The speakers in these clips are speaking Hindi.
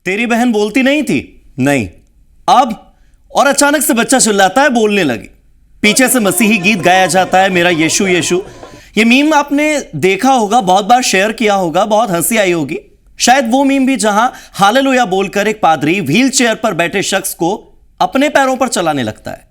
तेरी बहन बोलती नहीं थी? नहीं। अब? और अचानक से बच्चा चिल्लाता है, बोलने लगी। पीछे से मसीही गीत गाया जाता है, मेरा यीशु यीशु। ये मीम आपने देखा होगा, बहुत बार शेयर किया होगा, बहुत हंसी आई होगी। शायद वो मीम भी जहां हालेलुया बोलकर एक पादरी व्हील चेयर पर बैठे शख्स को अपने पैरों पर चलाने लगता है,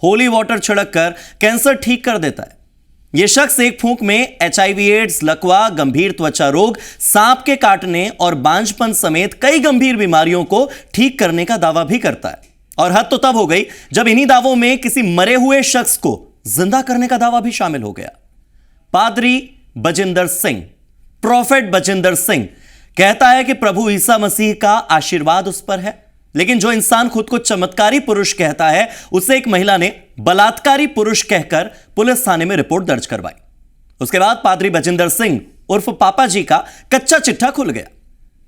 होली वाटर छिड़क कर कैंसर ठीक कर देता है। यह शख्स एक फूंक में HIV एड्स, लकवा, गंभीर त्वचा रोग, सांप के काटने और बांझपन समेत कई गंभीर बीमारियों को ठीक करने का दावा भी करता है। और हद तो तब हो गई जब इन्हीं दावों में किसी मरे हुए शख्स को जिंदा करने का दावा भी शामिल हो गया। पादरी बजिंदर सिंह, प्रोफेट बजिंदर सिंह कहता है कि प्रभु ईसा मसीह का आशीर्वाद उस पर है, लेकिन जो इंसान खुद को चमत्कारी पुरुष कहता है उसे एक महिला ने बलात्कारी पुरुष कहकर पुलिस थाने में रिपोर्ट दर्ज करवाई। उसके बाद पादरी बजिंदर सिंह उर्फ पापा जी का कच्चा चिट्ठा खुल गया।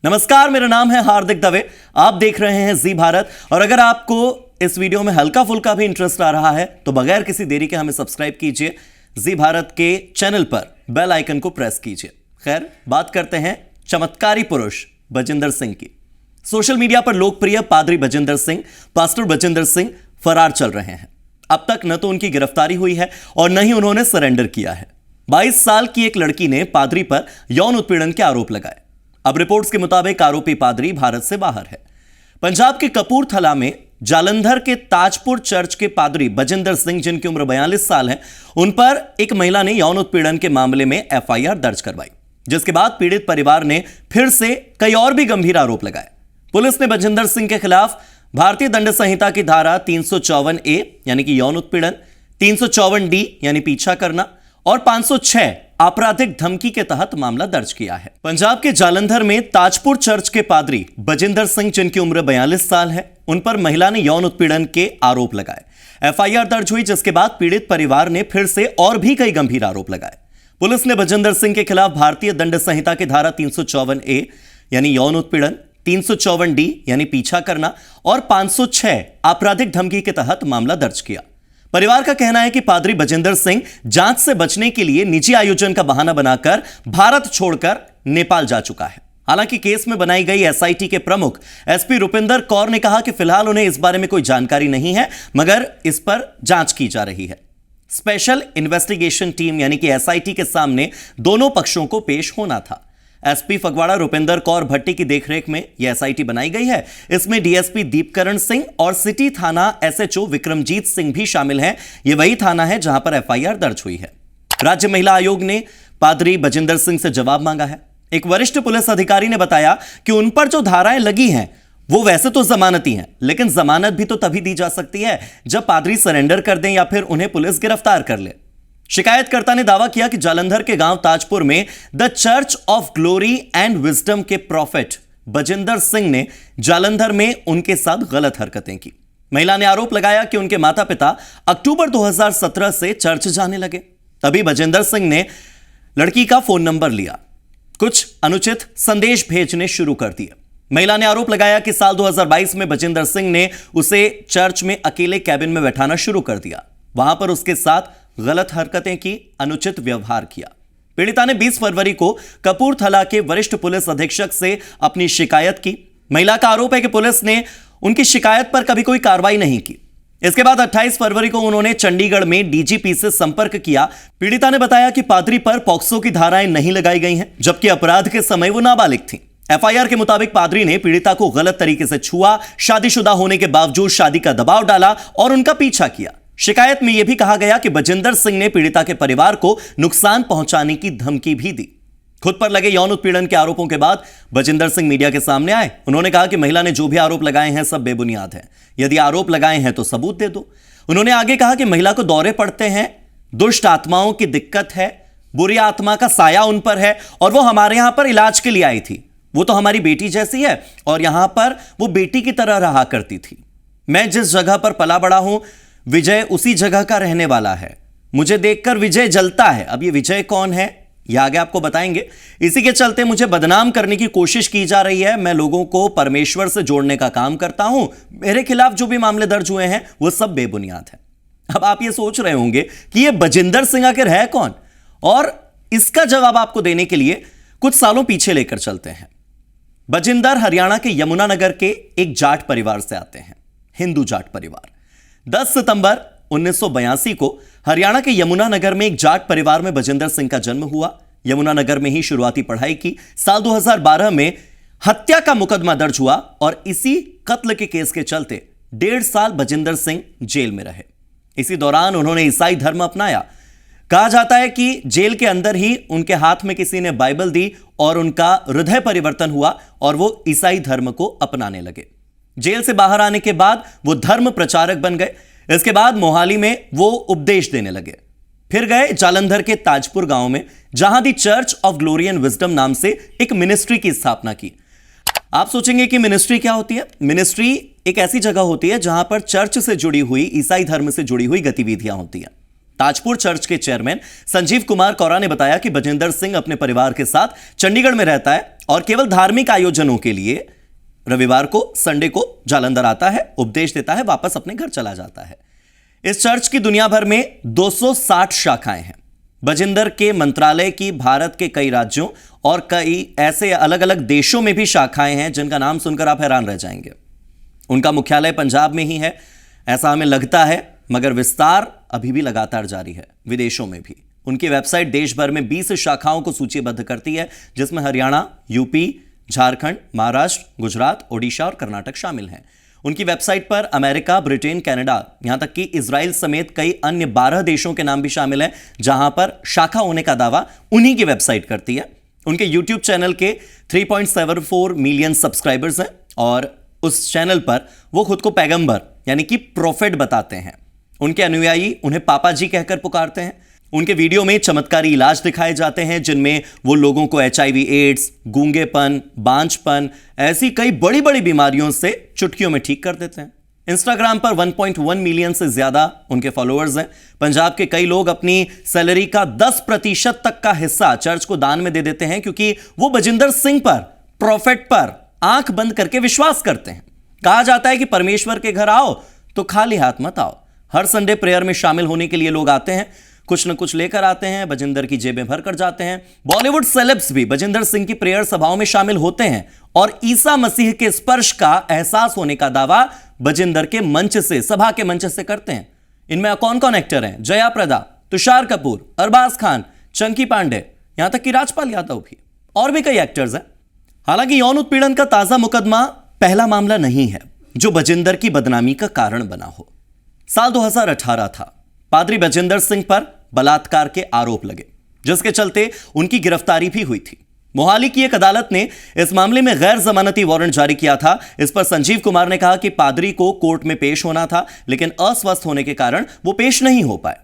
नमस्कार, मेरा नाम है हार्दिक दवे, आप देख रहे हैं जी भारत। और अगर आपको इस वीडियो में हल्का फुल्का भी इंटरेस्ट आ रहा है तो बगैर किसी देरी के हमें सब्सक्राइब कीजिए, जी भारत के चैनल पर बेल आइकन को प्रेस कीजिए। खैर, बात करते हैं चमत्कारी पुरुष बजिंदर सिंह की। सोशल मीडिया पर लोकप्रिय पादरी बजिंदर सिंह, पास्टर बजिंदर सिंह फरार चल रहे हैं। अब तक न तो उनकी गिरफ्तारी हुई है और न ही उन्होंने सरेंडर किया है। 22 साल की एक लड़की ने पादरी पर यौन उत्पीड़न के आरोप लगाए। अब रिपोर्ट्स के मुताबिक आरोपी पादरी भारत से बाहर है। पंजाब के कपूरथला में जालंधर के ताजपुर चर्च के पादरी बजिंदर सिंह, जिनकी उम्र 42 साल है, उन पर एक महिला ने यौन उत्पीड़न के मामले में FIR दर्ज करवाई, जिसके बाद पीड़ित परिवार ने फिर से कई और भी गंभीर आरोप लगाए। पुलिस ने बजिंदर सिंह के खिलाफ भारतीय दंड संहिता की धारा 354A यानी कि यौन उत्पीड़न, 354D यानी पीछा करना और 506 आपराधिक धमकी के तहत मामला दर्ज किया है। पंजाब के जालंधर में ताजपुर चर्च के पादरी बजिंदर सिंह, जिनकी उम्र 42 साल है, उन पर महिला ने यौन उत्पीड़न के आरोप लगाए। FIR दर्ज हुई, जिसके बाद पीड़ित परिवार ने फिर से और भी कई गंभीर आरोप लगाए। पुलिस ने बजिंदर सिंह के खिलाफ भारतीय दंड संहिता की धारा 354A यानी यौन उत्पीड़न, 354D यानी पीछा करना और 506 आपराधिक धमकी के तहत मामला दर्ज किया। परिवार का कहना है कि पादरी बजिंदर सिंह जांच से बचने के लिए निजी आयोजन का बहाना बनाकर भारत छोड़कर नेपाल जा चुका है। हालांकि केस में बनाई गई SIT के प्रमुख SP रुपिंदर कौर ने कहा कि फिलहाल उन्हें इस बारे में कोई जानकारी नहीं है, मगर इस पर जांच की जा रही है। स्पेशल इन्वेस्टिगेशन टीम यानी कि SIT के सामने दोनों पक्षों को पेश होना था। SP फगवाड़ा रुपिंदर कौर भट्टी की देखरेख में यह SIT बनाई गई है। इसमें DSP दीपकरण सिंह और सिटी थाना SHO विक्रमजीत सिंह भी शामिल हैं। यह वही थाना है जहां पर FIR दर्ज हुई है। राज्य महिला आयोग ने पादरी बजिंदर सिंह से जवाब मांगा है। एक वरिष्ठ पुलिस अधिकारी ने बताया कि उन पर जो धाराएं लगी हैं वो वैसे तो जमानती हैं, लेकिन जमानत भी तो तभी दी जा सकती है जब पादरी सरेंडर कर दें या फिर उन्हें पुलिस गिरफ्तार कर ले। शिकायतकर्ता ने दावा किया कि जालंधर के गांव ताजपुर में the church of glory and wisdom के प्रोफेट बजिंदर सिंह ने जालंधर में उनके साथ गलत हरकतें की। महिला ने आरोप लगाया कि उनके माता पिता अक्टूबर 2017 से चर्च जाने लगे। तभी बजिंदर सिंह ने लड़की का फोन नंबर लिया, कुछ अनुचित संदेश भेजने शुरू कर दिए। महिला ने आरोप लगाया कि साल 2022 में बजिंदर सिंह ने उसे चर्च में अकेले कैबिन में बैठाना शुरू कर दिया। वहां पर उसके साथ गलत हरकतें की, अनुचित व्यवहार किया। पीड़िता ने 20 फरवरी को कपूरथला के वरिष्ठ पुलिस अधीक्षक से अपनी शिकायत की। महिला का आरोप है कि पुलिस ने उनकी शिकायत पर कभी कोई कार्रवाई नहीं की। इसके बाद 28 फरवरी को उन्होंने चंडीगढ़ में DGP से संपर्क किया। पीड़िता ने बताया कि पादरी पर पॉक्सो की धाराएं नहीं लगाई गई हैं, जबकि अपराध के समय वो नाबालिग थी। FIR के मुताबिक पादरी ने पीड़िता को गलत तरीके से छुआ, शादीशुदा होने के बावजूद शादी का दबाव डाला और उनका पीछा किया। शिकायत में यह भी कहा गया कि बजिंदर सिंह ने पीड़िता के परिवार को नुकसान पहुंचाने की धमकी भी दी। खुद पर लगे यौन उत्पीड़न के आरोपों के बाद बजिंदर सिंह मीडिया के सामने आए। उन्होंने कहा कि महिला ने जो भी आरोप लगाए हैं सब बेबुनियाद है। यदि आरोप लगाए हैं तो सबूत दे दो। उन्होंने आगे कहा कि महिला को दौरे पड़ते हैं, दुष्ट आत्माओं की दिक्कत है, बुरी आत्मा का साया उन पर है और वो हमारे यहां पर इलाज के लिए आई थी। वो तो हमारी बेटी जैसी है और यहां पर वो बेटी की तरह रहा करती थी। मैं जिस जगह पर पला बड़ा हूं, विजय उसी जगह का रहने वाला है। मुझे देखकर विजय जलता है। अब ये विजय कौन है यह आगे आपको बताएंगे। इसी के चलते मुझे बदनाम करने की कोशिश की जा रही है। मैं लोगों को परमेश्वर से जोड़ने का काम करता हूं। मेरे खिलाफ जो भी मामले दर्ज हुए हैं वो सब बेबुनियाद है। अब आप ये सोच रहे होंगे कि ये बजिंदर सिंह आखिर है कौन, और इसका जवाब आपको देने के लिए कुछ सालों पीछे लेकर चलते हैं। बजिंदर हरियाणा के यमुनानगर के एक जाट परिवार से आते हैं, हिंदू जाट परिवार। 10 सितंबर 1982 को हरियाणा के यमुनानगर में एक जाट परिवार में बजिंदर सिंह का जन्म हुआ। यमुनानगर में ही शुरुआती पढ़ाई की। साल 2012 में हत्या का मुकदमा दर्ज हुआ और इसी कत्ल के केस के चलते 1.5 साल बजिंदर सिंह जेल में रहे। इसी दौरान उन्होंने ईसाई धर्म अपनाया। कहा जाता है कि जेल के अंदर ही उनके हाथ में किसी ने बाइबल दी और उनका हृदय परिवर्तन हुआ और वो ईसाई धर्म को अपनाने लगे। जेल से बाहर आने के बाद वो धर्म प्रचारक बन गए। इसके बाद मोहाली में वो उपदेश देने लगे। फिर गए जालंधर के ताजपुर गांव में, जहां the church of glory and wisdom नाम से एक मिनिस्ट्री की स्थापना की। आप सोचेंगे कि मिनिस्ट्री क्या होती है? मिनिस्ट्री एक ऐसी जगह होती है जहां पर चर्च से जुड़ी हुई, ईसाई धर्म से जुड़ी हुई गतिविधियां होती हैं। ताजपुर चर्च के चेयरमैन संजीव कुमार कौरा ने बताया कि बजिंदर सिंह अपने परिवार के साथ चंडीगढ़ में रहता है और केवल धार्मिक आयोजनों के लिए रविवार को, संडे को जालंधर आता है, उपदेश देता है, वापस अपने घर चला जाता है। इस चर्च की दुनिया भर में 260 शाखाएं हैं। बजिंदर के मंत्रालय की भारत के कई राज्यों और कई ऐसे अलग अलग देशों में भी शाखाएं हैं जिनका नाम सुनकर आप हैरान रह जाएंगे। उनका मुख्यालय पंजाब में ही है, ऐसा हमें लगता है, मगर विस्तार अभी भी लगातार जारी है, विदेशों में भी। उनकी वेबसाइट देश भर में 20 शाखाओं को सूचीबद्ध करती है, जिसमें हरियाणा, यूपी, झारखंड, महाराष्ट्र, गुजरात, ओडिशा और कर्नाटक शामिल हैं। उनकी वेबसाइट पर अमेरिका, ब्रिटेन, कनाडा, यहां तक कि इजराइल समेत कई अन्य 12 देशों के नाम भी शामिल हैं, जहां पर शाखा होने का दावा उन्हीं की वेबसाइट करती है। उनके यूट्यूब चैनल के 3.74 मिलियन सब्सक्राइबर्स हैं और उस चैनल पर वो खुद को पैगंबर यानी कि प्रोफेट बताते हैं। उनके अनुयायी उन्हें पापा जी कहकर पुकारते हैं। उनके वीडियो में चमत्कारी इलाज दिखाए जाते हैं, जिनमें वो लोगों को HIV, एड्स, गूंगेपन, बांझपन, ऐसी कई बड़ी बड़ी बीमारियों से चुटकियों में ठीक कर देते हैं। इंस्टाग्राम पर 1.1 मिलियन से ज्यादा उनके फॉलोअर्स हैं। पंजाब के कई लोग अपनी सैलरी का 10% तक का हिस्सा चर्च को दान में दे देते हैं, क्योंकि वो बजिंदर सिंह पर, प्रोफेट पर आंख बंद करके विश्वास करते हैं। कहा जाता है कि परमेश्वर के घर आओ तो खाली हाथ मत आओ। हर संडे प्रेयर में शामिल होने के लिए लोग आते हैं, कुछ न कुछ लेकर आते हैं, बजिंदर की जेबें भर कर जाते हैं। बॉलीवुड सेलेब्स भी बजिंदर सिंह की प्रेयर सभाओं में शामिल होते हैं और ईसा मसीह के स्पर्श का एहसास होने का दावा बजिंदर के मंच से, सभा के मंच से करते हैं। इनमें कौन कौन एक्टर हैं? जया प्रदा, तुषार कपूर, अरबाज खान, चंकी पांडे, यहां तक कि राजपाल यादव भी, और भी कई एक्टर्स हैं। हालांकि यौन उत्पीड़न का ताजा मुकदमा पहला मामला नहीं है जो बजिंदर की बदनामी का कारण बना हो। साल 2018 था। पादरी बजिंदर सिंह पर बलात्कार के आरोप लगे, जिसके चलते उनकी गिरफ्तारी भी हुई थी। मोहाली की एक अदालत ने इस मामले में गैर जमानती वारंट जारी किया था। इस पर संजीव कुमार ने कहा कि पादरी को कोर्ट में पेश होना था, लेकिन अस्वस्थ होने के कारण वो पेश नहीं हो पाए।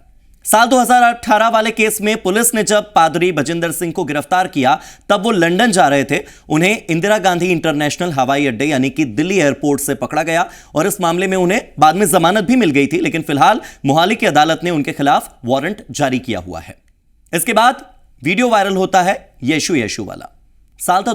साल 2018 वाले केस में पुलिस ने जब पादरी बजिंदर सिंह को गिरफ्तार किया, तब वो लंदन जा रहे थे। उन्हें इंदिरा गांधी इंटरनेशनल हवाई अड्डे यानी कि दिल्ली एयरपोर्ट से पकड़ा गया और इस मामले में उन्हें बाद में जमानत भी मिल गई थी, लेकिन फिलहाल मोहाली की अदालत ने उनके खिलाफ वारंट जारी किया हुआ है। इसके बाद वीडियो वायरल होता है यीशु यीशु वाला। साल था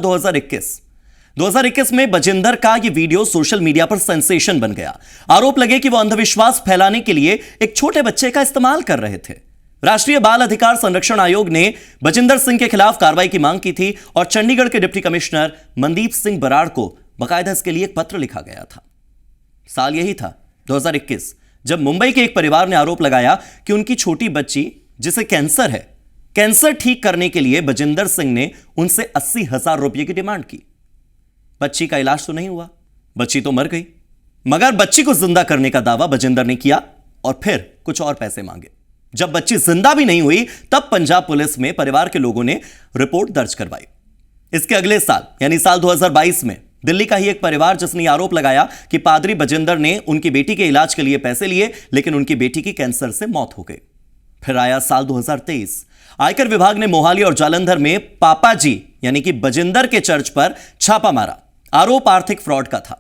2021 में बजिंदर का यह वीडियो सोशल मीडिया पर सेंसेशन बन गया। आरोप लगे कि वो अंधविश्वास फैलाने के लिए एक छोटे बच्चे का इस्तेमाल कर रहे थे। राष्ट्रीय बाल अधिकार संरक्षण आयोग ने बजिंदर सिंह के खिलाफ कार्रवाई की मांग की थी और चंडीगढ़ के डिप्टी कमिश्नर मनदीप सिंह बराड़ को बाकायदा इसके लिए एक पत्र लिखा गया था। साल यही था 2021, जब मुंबई के एक परिवार ने आरोप लगाया कि उनकी छोटी बच्ची, जिसे कैंसर है, कैंसर ठीक करने के लिए बजिंदर सिंह ने उनसे 80,000 रुपये की डिमांड की। बच्ची का इलाज तो नहीं हुआ, बच्ची तो मर गई, मगर बच्ची को जिंदा करने का दावा बजिंदर ने किया और फिर कुछ और पैसे मांगे। जब बच्ची जिंदा भी नहीं हुई, तब पंजाब पुलिस में परिवार के लोगों ने रिपोर्ट दर्ज करवाई। इसके अगले साल यानी साल 2022 में दिल्ली का ही एक परिवार, जिसने आरोप लगाया कि पादरी बजिंदर ने उनकी बेटी के इलाज के लिए पैसे लिए, लेकिन उनकी बेटी की कैंसर से मौत हो गई। फिर आया साल 2023। आयकर विभाग ने मोहाली और जालंधर में पापा जी यानी कि बजिंदर के चर्च पर छापा मारा। आरोप आर्थिक फ्रॉड का था।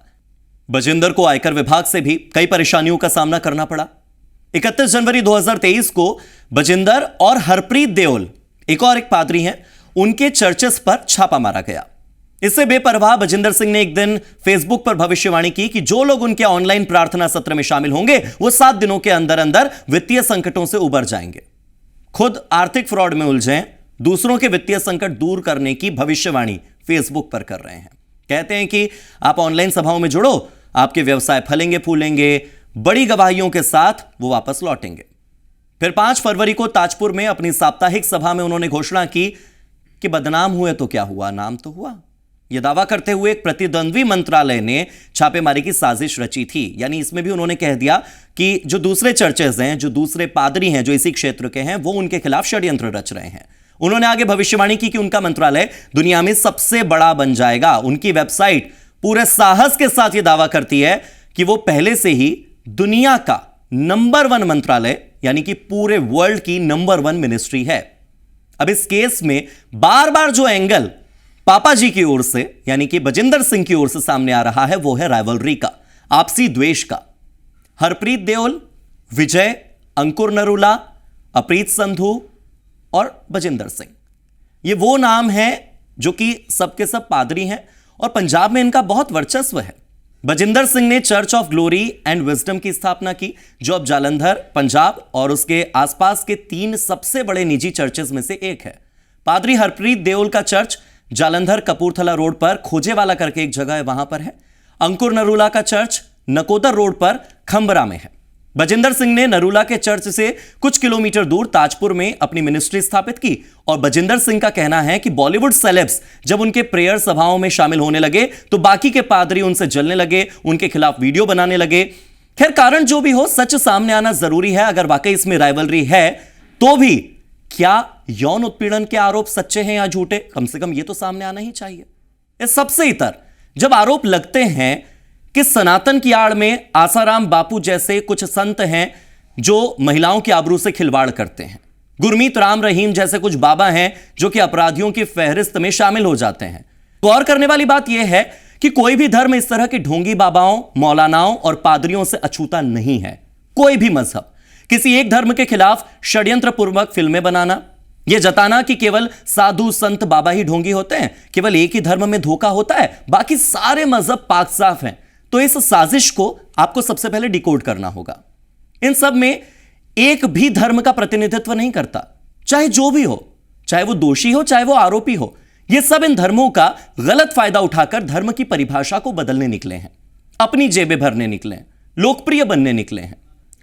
बजिंदर को आयकर विभाग से भी कई परेशानियों का सामना करना पड़ा। 31 जनवरी 2023 को बजिंदर और हरप्रीत देओल, एक पादरी हैं, उनके चर्चेस पर छापा मारा गया। इससे बेपरवाह बजिंदर सिंह ने एक दिन फेसबुक पर भविष्यवाणी की कि जो लोग उनके ऑनलाइन प्रार्थना सत्र में शामिल होंगे, वो 7 दिनों के अंदर अंदर वित्तीय संकटों से उबर जाएंगे। खुद आर्थिक फ्रॉड में उलझे, दूसरों के वित्तीय संकट दूर करने की भविष्यवाणी फेसबुक पर कर रहे हैं। कहते हैं कि आप ऑनलाइन सभाओं में जुड़ो, आपके व्यवसाय फलेंगे फूलेंगे, बड़ी गवाहियों के साथ वो वापस लौटेंगे। फिर 5 फरवरी को ताजपुर में अपनी साप्ताहिक सभा में उन्होंने घोषणा की कि बदनाम हुए तो क्या हुआ, नाम तो हुआ। यह दावा करते हुए एक प्रतिद्वंद्वी मंत्रालय ने छापेमारी की साजिश रची थी। यानी इसमें भी उन्होंने कह दिया कि जो दूसरे चर्चेज हैं, जो दूसरे पादरी हैं जो इसी क्षेत्र के हैं, वो उनके खिलाफ षड्यंत्र रच रहे हैं। उन्होंने आगे भविष्यवाणी की कि उनका मंत्रालय दुनिया में सबसे बड़ा बन जाएगा। उनकी वेबसाइट पूरे साहस के साथ यह दावा करती है कि वो पहले से ही दुनिया का नंबर 1 मंत्रालय, यानी कि पूरे वर्ल्ड की नंबर 1 मिनिस्ट्री है। अब इस केस में बार बार जो एंगल पापा जी की ओर से, यानी कि बजिंदर सिंह की ओर से सामने आ रहा है, वो है राइवलरी का, आपसी द्वेष का। हरप्रीत देओल, विजय, अंकुर नरूला, अप्रीत संधू और बजिंदर सिंह, ये वो नाम हैं जो कि सबके सब पादरी हैं और पंजाब में इनका बहुत वर्चस्व है। बजिंदर सिंह ने church of glory and wisdom की स्थापना की, जो अब जालंधर, पंजाब और उसके आसपास के 3 सबसे बड़े निजी चर्चेज में से एक है। पादरी हरप्रीत देओल का चर्च जालंधर कपूरथला रोड पर खोजेवाला करके एक जगह है, वहां पर है। अंकुर नरूला का चर्च नकोदर रोड पर खंबरा में है। बजिंदर सिंह ने नरूला के चर्च से कुछ किलोमीटर दूर ताजपुर में अपनी मिनिस्ट्री स्थापित की और बजिंदर सिंह का कहना है कि बॉलीवुड सेलेब्स जब उनके प्रेयर सभाओं में शामिल होने लगे तो बाकी के पादरी उनसे जलने लगे, उनके खिलाफ वीडियो बनाने लगे। खैर, कारण जो भी हो, सच सामने आना जरूरी है। अगर वाकई इसमें राइवलरी है तो भी क्या यौन उत्पीड़न के आरोप सच्चे हैं या झूठे, कम से कम यह तो सामने आना ही चाहिए। इस सबसे इतर जब आरोप लगते हैं कि सनातन की आड़ में आसाराम बापू जैसे कुछ संत हैं जो महिलाओं की आबरू से खिलवाड़ करते हैं, गुरमीत राम रहीम जैसे कुछ बाबा हैं जो कि अपराधियों की फहरिस्त में शामिल हो जाते हैं। गौर करने वाली बात यह है कि कोई भी धर्म इस तरह के ढोंगी बाबाओं, मौलानाओं और पादरियों से अछूता नहीं है। कोई भी मजहब किसी एक धर्म के खिलाफ षड्यंत्र पूर्वक फिल्में बनाना, यह जताना कि केवल साधु संत बाबा ही ढोंगी होते हैं, केवल एक ही धर्म में धोखा होता है, बाकी सारे मजहब पाक साफ हैं, तो इस साजिश को आपको सबसे पहले डिकोड करना होगा। इन सब में एक भी धर्म का प्रतिनिधित्व नहीं करता, चाहे जो भी हो, चाहे वो दोषी हो, चाहे वो आरोपी हो। ये सब इन धर्मों का गलत फायदा उठाकर धर्म की परिभाषा को बदलने निकले हैं, अपनी जेबें भरने निकले हैं, लोकप्रिय बनने निकले हैं।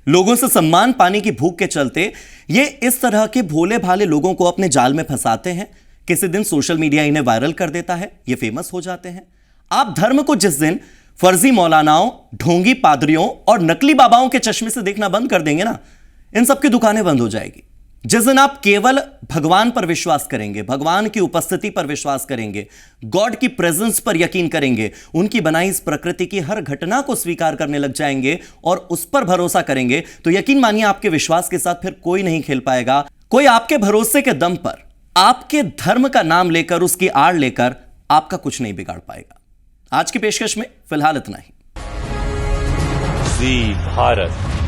लोगों से सम्मान पाने की भूख के चलते ये इस तरह के भोले भाले लोगों को अपने जाल में फंसाते हैं। किसी दिन सोशल मीडिया इन्हें वायरल कर देता है, ये फेमस हो जाते हैं। आप धर्म को जिस दिन फर्जी मौलानाओं, ढोंगी पादरियों और नकली बाबाओं के चश्मे से देखना बंद कर देंगे ना, इन सब की दुकानें बंद हो जाएगी। जिस दिन आप केवल भगवान पर विश्वास करेंगे, भगवान की उपस्थिति पर विश्वास करेंगे, गॉड की प्रेजेंस पर यकीन करेंगे, उनकी बनाई इस प्रकृति की हर घटना को स्वीकार करने लग जाएंगे और उस पर भरोसा करेंगे, तो यकीन मानिए आपके विश्वास के साथ फिर कोई नहीं खेल पाएगा। कोई आपके भरोसे के दम पर, आपके धर्म का नाम लेकर, उसकी आड़ लेकर आपका कुछ नहीं बिगाड़ पाएगा। आज की पेशकश में फिलहाल इतना ही। जी भारत।